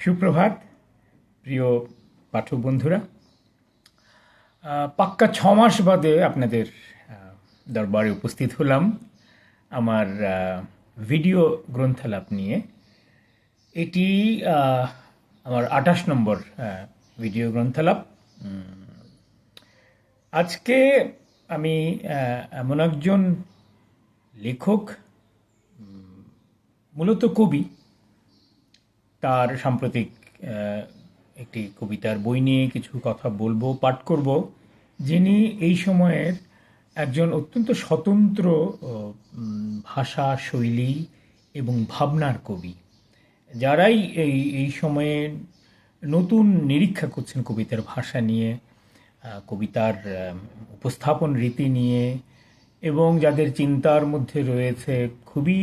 সুপ্রভাত প্রিয় পাঠক বন্ধুরা। পাক্কা 6 মাস বাদে আপনাদের দরবারে উপস্থিত হলাম আমার ভিডিও গ্রন্থালাপ নিয়ে। এটি আমার 28 নম্বর ভিডিও গ্রন্থালাপ। আজকে আমি এমন একজন লেখক, মূলত কবি, তার সাম্প্রতিক একটি কবিতার বই নিয়ে কিছু কথা বলবো, পাঠ করব, যিনি এই সময়ের একজন অত্যন্ত স্বতন্ত্র ভাষা শৈলী এবং ভাবনার কবি। যারাই এই সময়ে নতুন নিরীক্ষা করছেন কবিতার ভাষা নিয়ে, কবিতার উপস্থাপন রীতি নিয়ে, এবং যাদের চিন্তার মধ্যে রয়েছে খুবই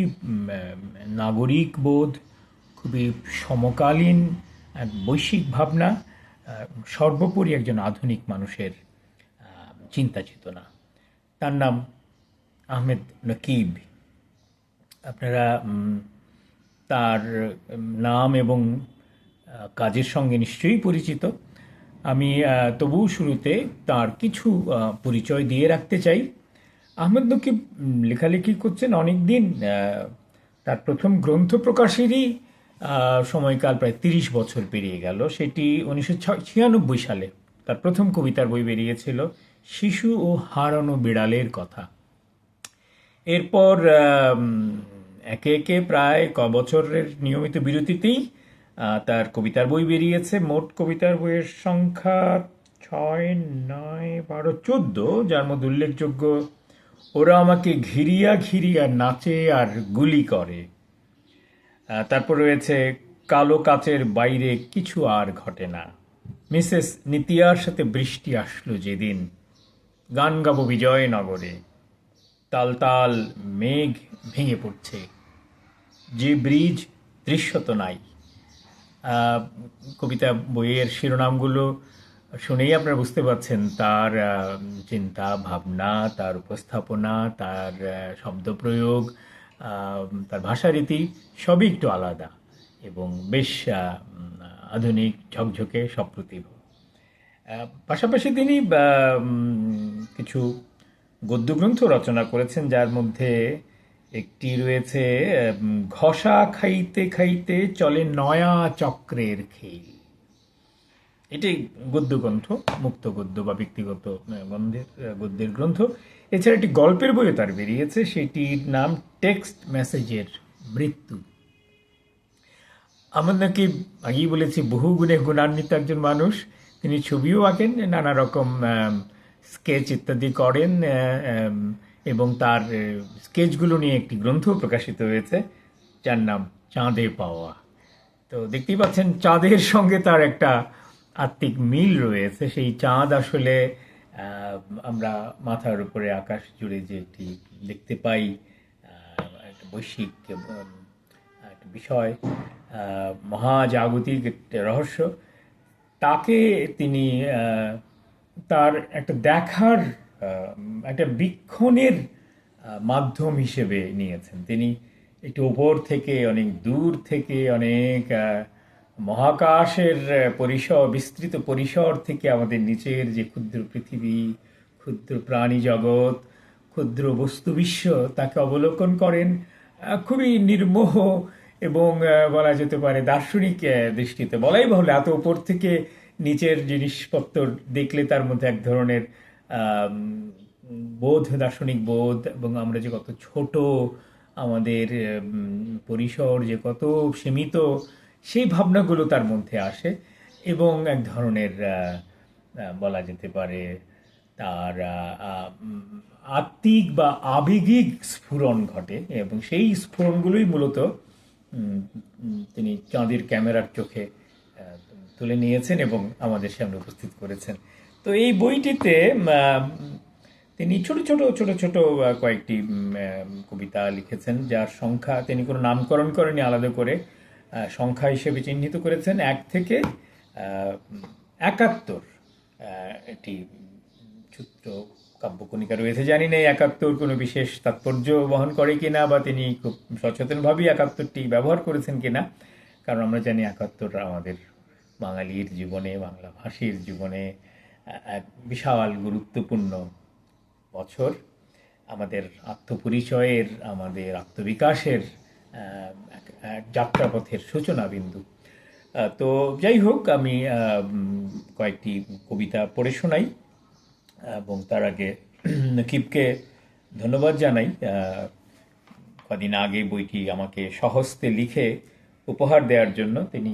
নাগরিক বোধ, খুবই সমকালীন এক বৈশ্বিক ভাবনা, সর্বোপরি একজন আধুনিক মানুষের চিন্তা চেতনা, তার নাম আহমেদ নকিব। আপনারা তার নাম এবং কাজের সঙ্গে নিশ্চয়ই পরিচিত। আমি তবুও শুরুতে তার কিছু পরিচয় দিয়ে রাখতে চাই। আহমেদ নকিব লেখালেখি করছেন অনেক দিন। তার প্রথম গ্রন্থ প্রকাশেরই সময়কাল প্রায় 30 বছর পেরিয়ে গেল। সেটি 1996 সালে তার প্রথম কবিতার বই বেরিয়েছিল, শিশু ও হারানো বিড়ালের কথা। এরপর একে একে প্রায় বছরের নিয়মিত বিরতিতেই তার কবিতার বই বেরিয়েছে। মোট কবিতার বইয়ের সংখ্যা 6, 9, 12, 14, যার মধ্যে উল্লেখযোগ্য ওরা আমাকে ঘিরিয়া ঘিরিয়া নাচে আর গুলি করে। তারপর রয়েছে কালো কাচের বাইরে কিছু আর ঘটে না, মিসেস নিতিয়ার সাথে বৃষ্টি আসলো যেদিন, গান গাবো বিজয়নগরে, তাল তাল মেঘ ভেঙে পড়ছে, যে ব্রিজ দৃশ্যত নাই। কবিতা বইয়ের শিরোনামগুলো শুনেই আপনারা বুঝতে পারছেন তার চিন্তা ভাবনা, তার উপস্থাপনা, তার শব্দপ্রয়োগ, তার ভাষারীতি সবই একটু আলাদা এবং বেশ আধুনিক, ঝকঝকে, সপ্রতিভ। পাশাপাশি তিনি কিছু গদ্যগ্রন্থ রচনা করেছেন, যার মধ্যে একটি রয়েছে ঘষা খাইতে খাইতে চলে নয়া চক্রের খেল। এটি গদ্যগ্রন্থ, মুক্ত গদ্য বা ব্যক্তিগত গদ্যের গ্রন্থ। এছাড়া একটি গল্পের বইও তার বেরিয়েছে, সেটির নাম টেক্সট মেসেজের মৃত্যু। আমার নাকি আগেই বলেছি বহু গুণে গুণান্বিত একজন মানুষ। তিনি ছবিও আঁকেন, নানা রকম স্কেচ ইত্যাদি করেন, এবং তার স্কেচগুলো নিয়ে একটি গ্রন্থ প্রকাশিত হয়েছে, যার নাম চাঁদে পাওয়া। তো দেখতেই পাচ্ছেন চাঁদের সঙ্গে তার একটা আত্মিক মিল রয়েছে। সেই চাঁদ আসলে আমরা মাথার উপরে আকাশ জুড়ে যে একটি দেখতে পাই, একটা বৈশ্বিক একটা বিষয়, মহাজাগতিক একটা রহস্য, তাকে তিনি তার একটা দেখার, একটা বীক্ষণের মাধ্যম হিসেবে নিয়েছেন। তিনি একটু ওপর থেকে, অনেক দূর থেকে, অনেক মহাকাশের পরিসর, বিস্তৃত পরিসর থেকে আমাদের নিচের যে ক্ষুদ্র পৃথিবী, ক্ষুদ্র প্রাণী জগৎ, ক্ষুদ্র বস্তু বিশ্ব, তাকে অবলোকন করেন খুবই নির্মোহ এবং বলা যেতে পারে দার্শনিক দৃষ্টিতে। বলাই বাহুল্য, এত উপর থেকে নিচের জিনিসপত্র দেখলে তার মধ্যে এক ধরনের বোধ, দার্শনিক বোধ, এবং আমরা যে কত ছোট, আমাদের পরিসর যে কত সীমিত, সেই ভাবনাগুলো তার মধ্যে আসে এবং এক ধরনের বলা যেতে পারে তার আত্মিক বা আবেগিক স্ফুরণ ঘটে, এবং সেই স্ফুরণগুলোই মূলত তিনি চাঁদের ক্যামেরার চোখে তুলে নিয়েছেন এবং আমাদের সামনে উপস্থিত করেছেন। তো এই বইটিতে তিনি ছোট ছোট কয়েকটি কবিতা লিখেছেন, যার সংখ্যা তিনি কোনো নামকরণ করেনি আলাদা করে, সংখ্যা হিসেবে চিহ্নিত করেছেন 1 থেকে 71 এটি সূত্র কাব্যকণিকা রয়েছে। জানি না 71 কোনো বিশেষ তাৎপর্য বহন করে কিনা, বা তিনি খুব সচেতনভাবেই 71টি ব্যবহার করেছেন কিনা, কারণ আমরা জানি ৭১ আমাদের বাঙালির জীবনে, বাংলাভাষীর জীবনে এক বিশাল গুরুত্বপূর্ণ বছর। আমাদের আত্মপরিচয়ের, আমাদের আত্মবিকাশের এক এক যাত্রাপথের সূচনা বিন্দু। তো যাই হোক, আমি কয়েকটি কবিতা পড়ে শোনাই এবং তার আগে নকিবকে ধন্যবাদ জানাই। কদিন আগে বইটি আমাকে স্বহস্তে লিখে উপহার দেওয়ার জন্য। তিনি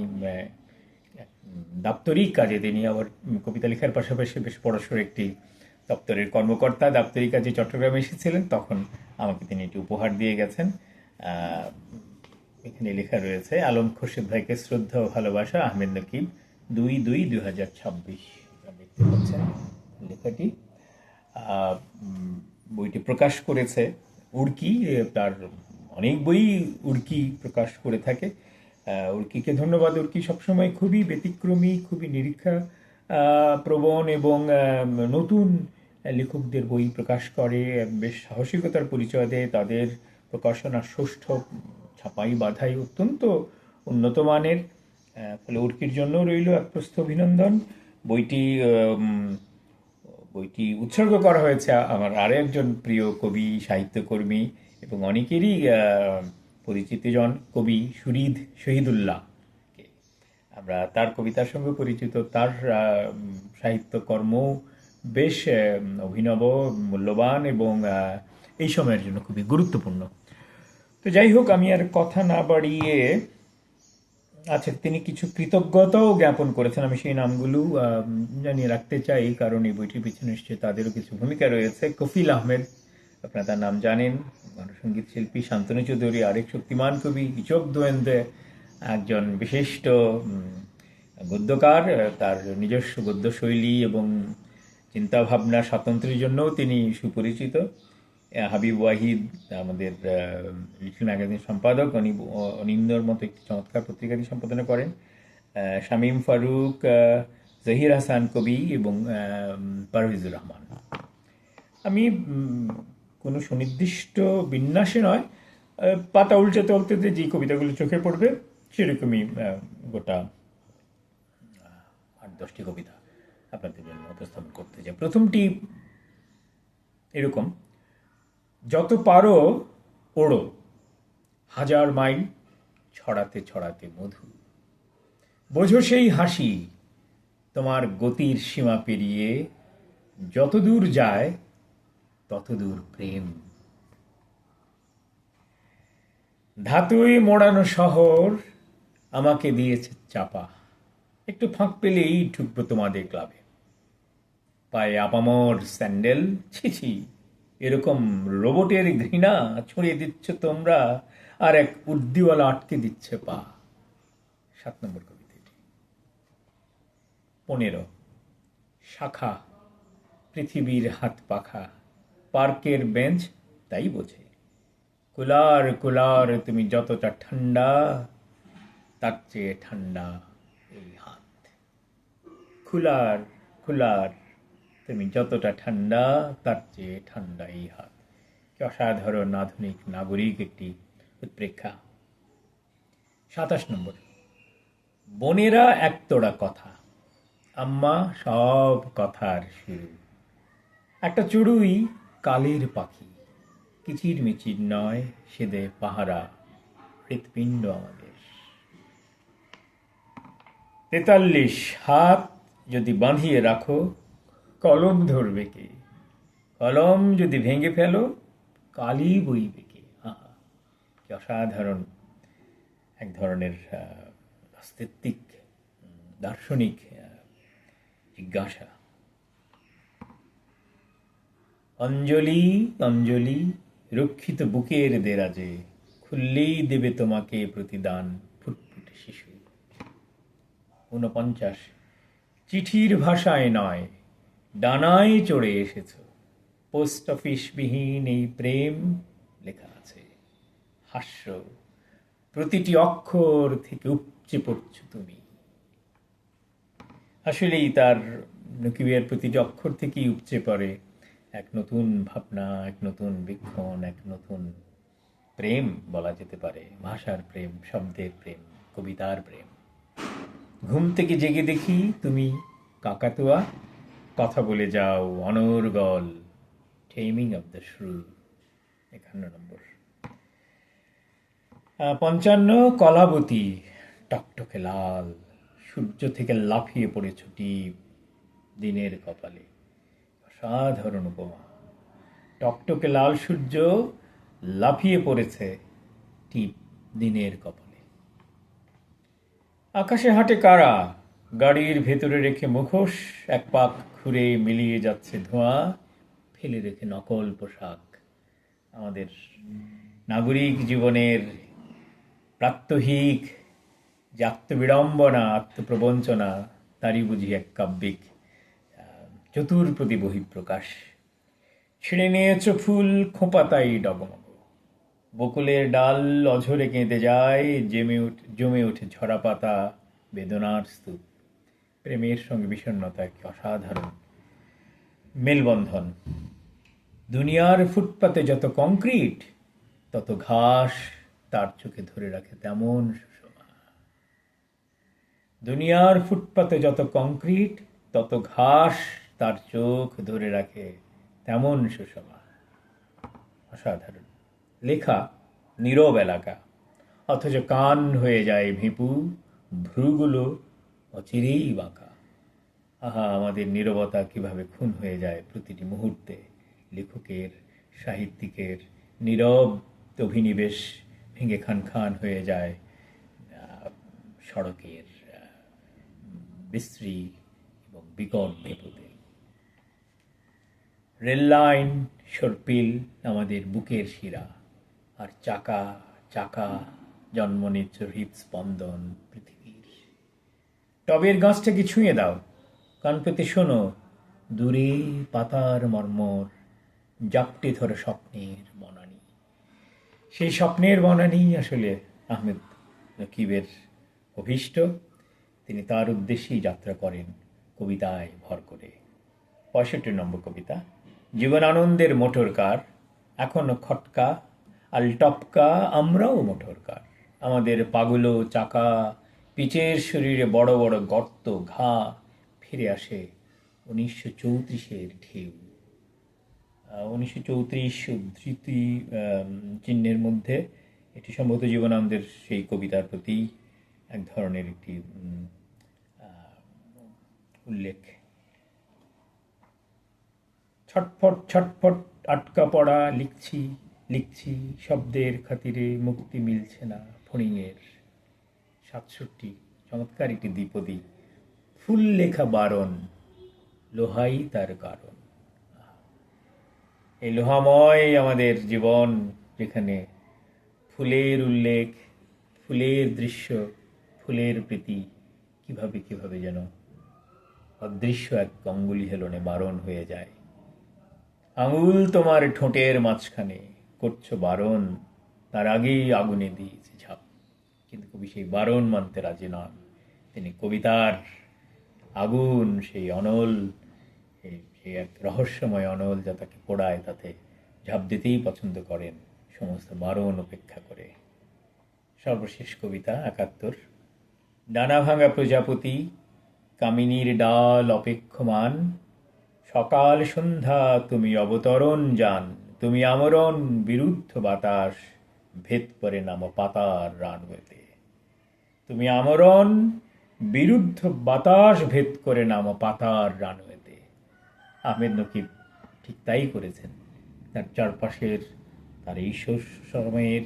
দাপ্তরিক কাজে, তিনি আবার কবিতা লেখার পাশাপাশি বেশ বড়সড় একটি দপ্তরের কর্মকর্তা। দাপ্তরিক কাজে চট্টগ্রামে এসেছিলেন, তখন আমাকে তিনি এটি উপহার দিয়ে গেছেন। এখানে লেখা রয়েছে, আলম খোরশেদ ভাইকে শ্রদ্ধা ও ভালোবাসা, আহমেদ নকিব, 2/2/2026। দেখতে পাচ্ছেন লেখাটি। বইটি প্রকাশ করেছে উড়কি। তার অনেক বই উড়কি প্রকাশ করে থাকে। উড়কিকে ধন্যবাদ। উড়কি সবসময় খুবই ব্যতিক্রমী, খুবই নিরীক্ষা প্রবণ এবং নতুন লেখকদের বই প্রকাশ করে, বেশ সাহসিকতার পরিচয় দেয়। তাদের প্রকাশনা ষষ্ঠ ছাপাই বাধাই অত্যন্ত উন্নত মানের। ফলে উড়কির জন্য রইল এক প্রস্থ অভিনন্দন। বইটি উৎসর্গ করা হয়েছে আমার আরও একজন প্রিয় কবি, সাহিত্যকর্মী এবং অনেকেরই পরিচিতজন কবি শহীদুল্লাহকে। আমরা তার কবিতার সঙ্গে পরিচিত। তার সাহিত্যকর্ম বেশ অভিনব, মূল্যবান এবং এই সময়ের জন্য খুবই গুরুত্বপূর্ণ। তো যাই হোক, আমি আর কথা না বাড়িয়ে, আচ্ছা, তিনি কিছু কৃতজ্ঞতাও জ্ঞাপন করেছেন, আমি সেই নামগুলো জানিয়ে রাখতে চাই, কারণ এই বইটির পিছনে নিশ্চয়ই তাদেরও কিছু ভূমিকা রয়েছে। কফিল আহমেদ, আপনারা তার নাম জানেন, গণসঙ্গীত শিল্পী। শান্তনু চৌধুরী, আরেক শক্তিমান কবি। ইচক দোয়েন্দে, একজন বিশিষ্ট গদ্যকার। তার নিজস্ব গদ্যশৈলী এবং চিন্তাভাবনা স্বাতন্ত্র্যের জন্যও তিনি সুপরিচিত। হাবিব ওয়াহিদ, আমাদের লিটল ম্যাগাজিন সম্পাদক, অনিন্দর মতো একটি চমৎকার পত্রিকাটি সম্পাদনা করেন। শামীম ফারুক, জহির হাসান কবি এবং পারভেজুর রহমান। আমি কোনো সুনির্দিষ্ট বিন্যাসে নয়, পাতা উল্টাতে উল্টাতে যে কবিতাগুলো চোখে পড়বে সেরকমই গোটা 8-10টি কবিতা আপনাদের জন্য উপস্থাপন করতে চাই। প্রথমটি এরকম, যত পারো ওড়ো, 1000 মাইল ছড়াতে ছড়াতে মধু, বোঝো সেই হাসি তোমার গতির সীমা পেরিয়ে, যত দূর যায় তত দূর প্রেম। ধাতুই মোড়ানো শহর আমাকে দিয়েছে চাপা, একটু ফাঁক পেলেই ঢুকবো তোমাদের ক্লাবে। পায়ে আপামর স্যান্ডেল, ছিছি, এরকম রোবটের ঘৃণা ছড়িয়ে দিচ্ছ তোমরা, আর এক উর্দিওয়ালা আটকে দিচ্ছে পা। 7 নম্বর কবিতাটি। 15, শাখা পৃথিবীর হাত পাখা, পার্কের বেঞ্চ তাই বোঝে, কুলার কুলার তুমি যতটা ঠান্ডা, তার চেয়ে ঠান্ডা এই হাত। কুলার কুলার তুমি যতটা ঠান্ডা, তার চেয়ে ঠান্ডা এই হাত। কি অসাধারণ আধুনিক নাগরিক একটি উৎপ্রেক্ষা। 27 নম্বর। বোনেরা একতোড়া কথা, আম্মা সব কথার শুরু। একটা চড়ুই কালের পাখি, কিচির মিচির নয়, সেদে পাহারা, হৃৎপিণ্ড আমাদের। 43, হাত যদি বাঁধিয়ে রাখো, কলম ধরবে কে? কলম যদি ভেঙে ফেলো, কালি বইবে কে? আহা, কি অসাধারণ এক ধরনের আস্তিত্বিক দার্শনিক জিজ্ঞাসা। অঞ্জলি অঞ্জলি রক্ষিত বুকের দেরাজে, খুললেই দেবে তোমাকে প্রতিদান ফুটফুটে শিশু। 49, চিঠির ভাষায় নয়, ডানায় চড়ে এসেছ, পোস্ট অফিস বিহীন এই প্রেম লেখা আছে। হাস্য, প্রতিটি অক্ষর থেকে উপচে পড়ছ তুমি। আসলেই তার নকিবের প্রতিটি অক্ষর থেকেই উপচে পড়ে এক নতুন ভাবনা, এক নতুন বীক্ষণ, এক নতুন প্রেম বলা যেতে পারে। ভাষার প্রেম, শব্দের প্রেম, কবিতার প্রেম। ঘুম থেকে জেগে দেখি তুমি কাকাতুয়া, কথা বলে যাও অনর্গল, টেমিং অফ দ্য শ্রু। 51 নম্বর। 55 কলাবতী, টকটকে লাল, সূর্য থেকে লাফিয়ে পড়ে ছুটি দিনের কপালে। অসাধারণ উপমা। টকটকে লাল সূর্য লাফিয়ে পড়েছে টিপ দিনের কপালে। আকাশে হাঁটে কারা, গাড়ির ভেতরে রেখে মুখোশ, এক পাক ঘুরে মিলিয়ে যাচ্ছে ধোঁয়া, ফেলে রেখে নকল পোশাক। আমাদের নাগরিক জীবনের প্রাত্যহিক যে আত্মবিড়ম্বনা, আত্মপ্রবঞ্চনা, তারই বুঝি এক কাব্যিক চতুর্প্রতি বহিঃপ্রকাশ। ছিঁড়ে নিয়েছ ফুল, খোঁপা তাই ডগমগ, বকুলের ডাল অঝরে কেঁদে যায়, জমে ওঠে ঝরা পাতা, বেদনার স্তূপ। প্রেমের সঙ্গে বিষণ্ণতা কি অসাধারণ মেলবন্ধন। দুনিয়ার ফুটপাতে যত কংক্রিট, তত ঘাস তার চোখে ধরে রাখে তেমন সুষমা। দুনিয়ার ফুটপাতে যত কংক্রিট, তত ঘাস তার চোখ ধরে রাখে তেমন সুষমা। অসাধারণ লেখা। নীরব এলাকা, অথচ কান হয়ে যায় ভিপু, ভ্রুগুলো অচিরেই বাঁকা। আহা, আমাদের নীরবতা কিভাবে খুন হয়ে যায় প্রতিটি মুহূর্তে। লেখকের, সাহিত্যিকের নীরব অভিনিবেশ ভেঙে খান খান হয়ে যায় সড়কের বিশ্রী এবং বিকট বিপদে। রেল লাইন, সর্পিল আমাদের বুকের শিরা, আর চাকা চাকা জন্ম নিচ্ছ হৃদস্পন্দন পৃথিবীর। টবের গাছটাকে ছুঁয়ে দাও, কান পেতে শোনো দূরে পাতার মর্মর, জাপটে ধরে স্বপ্নের বনানী। সেই স্বপ্নের বনানী আসলে আহমেদ নকিবের অভীষ্ট। তিনি তার উদ্দেশ্যেই যাত্রা করেন কবিতায় ভর করে। 65 নম্বর কবিতা। জীবনানন্দের মোটর কার, এখনো খটকা আলটপকা, আমরাও মোটর কার। আমাদের পাগুলো চাকা, পিচের শরীরে বড় বড় গর্ত, ঘা, ফিরে আসে 1934-এর ঢেউ। 1934 উদ্ধৃতি চিহ্নের মধ্যে এটি সম্ভবত জীবনানন্দের সেই কবিতার প্রতি এক ধরনের একটি উল্লেখ। ছটফট ছটফট আটকা পড়া, লিখছি লিখছি শব্দের খাতিরে, মুক্তি মিলছে না ফড়িংয়ের। 67 চমৎকার একটি দ্বিপদী। ফুল লেখা বারণ, লোহাই তার কারণ। এই লোহাময় আমাদের জীবন, যেখানে ফুলের উল্লেখ, ফুলের দৃশ্য, ফুলের প্রীতি কিভাবে কিভাবে যেন অদৃশ্য এক অঙ্গুলি হেলনে বারণ হয়ে যায়। আঙুল তোমার ঠোঁটের মাঝখানে, করছো বারণ, তার আগেই আগুনে দিয়েছে ঝাঁপ। কিন্তু কবি সেই বারণ মানতে রাজি নন। তিনি কবিতার আগুন, সেই অনল, সেই এক রহস্যময় অনল যা তাকে পোড়ায়, তাতে ঝাঁপ দিতেই পছন্দ করেন সমস্ত বারণ উপেক্ষা করে। সর্বশেষ কবিতা 71। ডানা ভাঙা প্রজাপতি, কামিনীর ডাল অপেক্ষমান, সকাল সন্ধ্যা তুমি অবতরণ যান, তুমি আমরণ বিরুদ্ধ বাতাস, ভেদ করে নামো পাতার রানওয়েতে। তুমি আমরণ বিরুদ্ধ বাতাস, ভেদ করে নামো পাতার রানওয়েতে। আহমেদ নকিব ঠিক তাই করেছেন। তার চারপাশের, তার এই সময়ের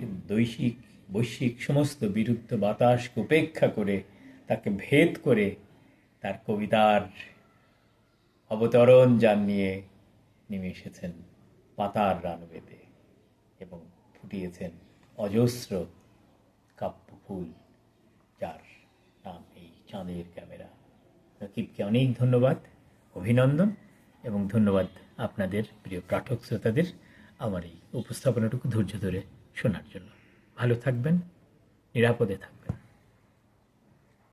বৈশ্বিক সমস্ত বিরুদ্ধ বাতাসকে উপেক্ষা করে, তাকে ভেদ করে তার কবিতার অবতরণ যান নিয়ে নেমে এসেছেন পাতার রানওয়েতে এবং ফুটিয়েছেন অজস্র কাব্য ফুল, যার নাম এই চাঁদের ক্যামেরা। নকিবকে অনেক ধন্যবাদ, অভিনন্দন, এবং ধন্যবাদ আপনাদের প্রিয় পাঠক শ্রোতাদের আমার এই উপস্থাপনাটুকু ধৈর্য ধরে শোনার জন্য। ভালো থাকবেন, নিরাপদে থাকবেন।